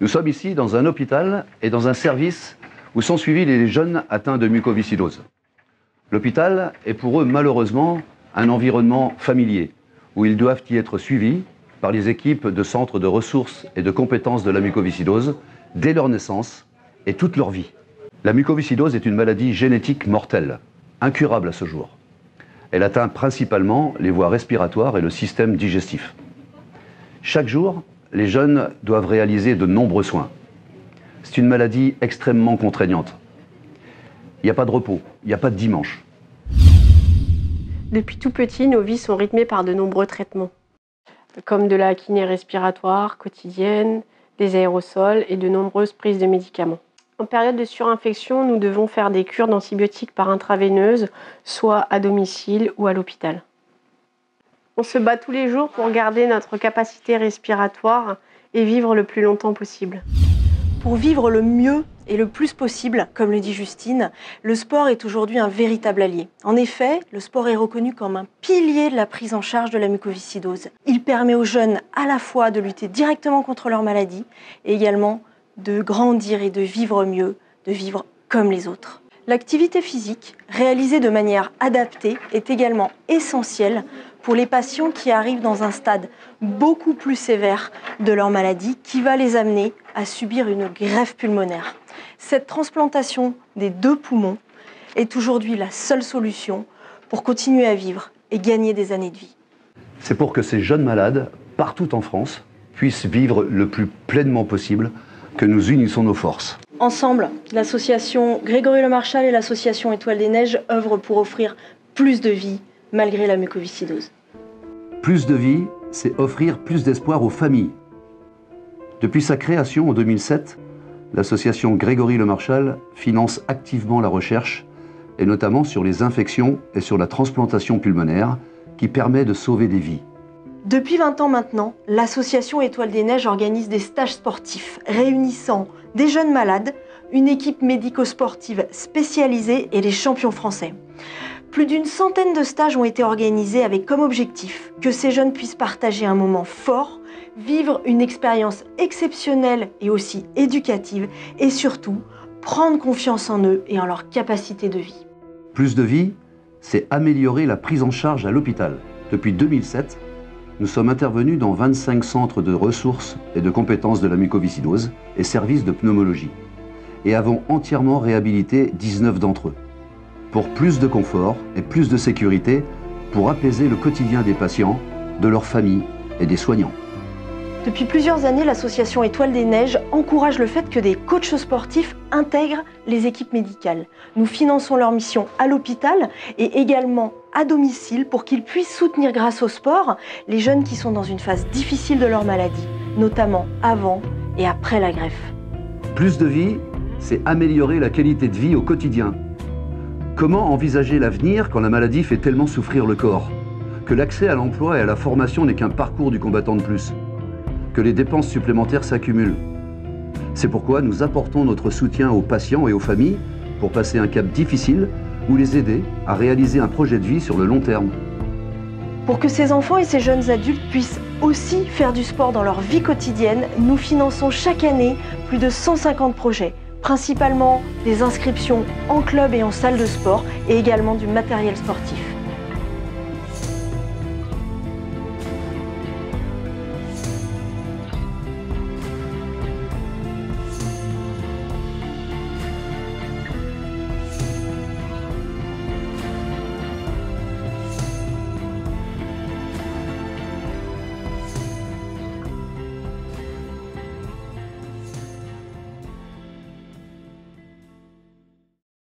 Nous sommes ici dans un hôpital et dans un service où sont suivis les jeunes atteints de mucoviscidose. L'hôpital est pour eux malheureusement un environnement familier où ils doivent y être suivis par les équipes de centres de ressources et de compétences de la mucoviscidose dès leur naissance et toute leur vie. La mucoviscidose est une maladie génétique mortelle, incurable à ce jour. Elle atteint principalement les voies respiratoires et le système digestif. Chaque jour, les jeunes doivent réaliser de nombreux soins. C'est une maladie extrêmement contraignante. Il n'y a pas de repos, il n'y a pas de dimanche. Depuis tout petit, nos vies sont rythmées par de nombreux traitements, comme de la kiné respiratoire quotidienne, des aérosols et de nombreuses prises de médicaments. En période de surinfection, nous devons faire des cures d'antibiotiques par intraveineuse, soit à domicile ou à l'hôpital. On se bat tous les jours pour garder notre capacité respiratoire et vivre le plus longtemps possible. Pour vivre le mieux et le plus possible, comme le dit Justine, le sport est aujourd'hui un véritable allié. En effet, le sport est reconnu comme un pilier de la prise en charge de la mucoviscidose. Il permet aux jeunes à la fois de lutter directement contre leur maladie et également de grandir et de vivre mieux, de vivre comme les autres. L'activité physique, réalisée de manière adaptée, est également essentielle pour les patients qui arrivent dans un stade beaucoup plus sévère de leur maladie, qui va les amener à subir une greffe pulmonaire. Cette transplantation des 2 poumons est aujourd'hui la seule solution pour continuer à vivre et gagner des années de vie. C'est pour que ces jeunes malades, partout en France, puissent vivre le plus pleinement possible que nous unissons nos forces. Ensemble, l'association Grégory Le Marchal et l'association Étoile des Neiges œuvrent pour offrir plus de vie malgré la mucoviscidose. Plus de vie, c'est offrir plus d'espoir aux familles. Depuis sa création en 2007, l'association Grégory Le Marchal finance activement la recherche, et notamment sur les infections et sur la transplantation pulmonaire, qui permet de sauver des vies. Depuis 20 ans maintenant, l'association Étoile des Neiges organise des stages sportifs réunissant des jeunes malades, une équipe médico-sportive spécialisée et les champions français. Plus d'une centaine de stages ont été organisés avec comme objectif que ces jeunes puissent partager un moment fort, vivre une expérience exceptionnelle et aussi éducative et surtout prendre confiance en eux et en leur capacité de vie. Plus de vie, c'est améliorer la prise en charge à l'hôpital. Depuis 2007, nous sommes intervenus dans 25 centres de ressources et de compétences de la mucoviscidose et services de pneumologie et avons entièrement réhabilité 19 d'entre eux. Pour plus de confort et plus de sécurité, pour apaiser le quotidien des patients, de leurs familles et des soignants. Depuis plusieurs années, l'association Étoile des Neiges encourage le fait que des coachs sportifs intègrent les équipes médicales. Nous finançons leur mission à l'hôpital et également à domicile pour qu'ils puissent soutenir grâce au sport les jeunes qui sont dans une phase difficile de leur maladie, notamment avant et après la greffe. Plus de vie, c'est améliorer la qualité de vie au quotidien. Comment envisager l'avenir quand la maladie fait tellement souffrir le corps? Que l'accès à l'emploi et à la formation n'est qu'un parcours du combattant de plus? Que les dépenses supplémentaires s'accumulent? C'est pourquoi nous apportons notre soutien aux patients et aux familles pour passer un cap difficile ou les aider à réaliser un projet de vie sur le long terme. Pour que ces enfants et ces jeunes adultes puissent aussi faire du sport dans leur vie quotidienne, nous finançons chaque année plus de 150 projets, principalement des inscriptions en club et en salle de sport et également du matériel sportif.